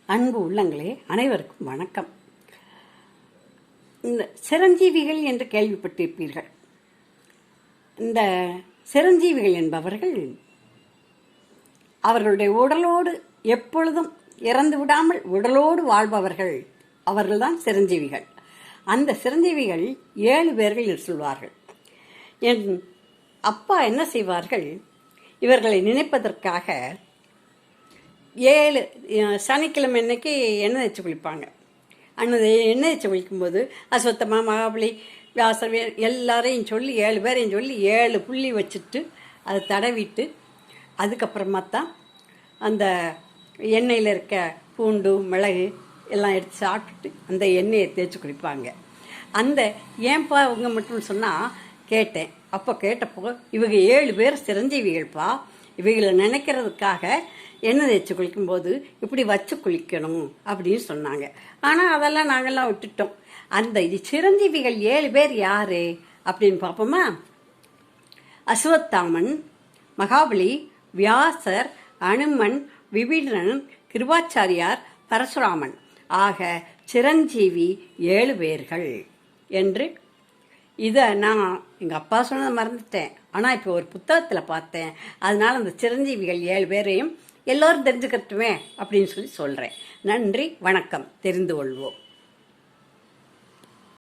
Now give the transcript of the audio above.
அன்பு உள்ளங்களே, அனைவருக்கும் வணக்கம். இந்த சிரஞ்சீவிகள் என்று கேள்விப்பட்டிருப்பீர்கள். இந்த சிரஞ்சீவிகள் என்பவர்கள் அவர்களுடைய உடலோடு எப்பொழுதும் இறந்து விடாமல் உடலோடு வாழ்பவர்கள். அவர்கள்தான் சிரஞ்சீவிகள். அந்த சிரஞ்சீவிகள் 7 பேர்கள் என்று சொல்வார்கள். என் அப்பா என்ன செய்வார்கள், இவர்களை நினைப்பதற்காக 7 சனிக்கிழமை அன்னைக்கு எண்ணெய் தேய்ச்சி குளிப்பாங்க. எண்ணெய் தேய்ச்சி குளிக்கும்போது அஸ்வத்தமா, மகாபலி, வியாசர் எல்லாரையும் சொல்லி 7 பேரையும் சொல்லி 7 புள்ளி வச்சுட்டு அதை தடவிட்டு அதுக்கப்புறமா தான் அந்த எண்ணெயில் இருக்க பூண்டு, மிளகு எல்லாம் எடுத்து சாப்பிட்டுட்டு அந்த எண்ணெயை தேய்ச்சி குளிப்பாங்க. அந்த ஏன்பா இவங்க மட்டும் சொன்னால் கேட்டேன். அப்போ கேட்டப்போ இவங்க 7 பேர் சிரஞ்சீவிகள்ப்பா, இவைகளை நினைக்கிறதுக்காக எண்ணெய் தேய்ச்சி குளிக்கும்போது இப்படி வச்சு குளிக்கணும் அப்படின்னு சொன்னாங்க. ஆனால் அதெல்லாம் நாங்கள்லாம் விட்டுட்டோம். அந்த சிரஞ்சீவிகள் 7 பேர் யாரு அப்படின்னு பார்ப்போமா? அஸ்வத்தாமன், மகாபலி, வியாசர், அனுமன், விபீடனன், கிருபாச்சாரியார், பரசுராமன் ஆக சிரஞ்சீவி 7 பேர்கள் என்று இதை நான் எங்கள் அப்பா சொன்னதை மறந்துட்டேன். ஆனால் இப்போ ஒரு புத்தகத்தில் பார்த்தேன். அதனால அந்த சிரஞ்சீவிகள் 7 பேரையும் எல்லோரும் தெரிஞ்சுக்கட்டுமே அப்படின்னு சொல்லி சொல்கிறேன். நன்றி, வணக்கம். தெரிந்து கொள்வோம்.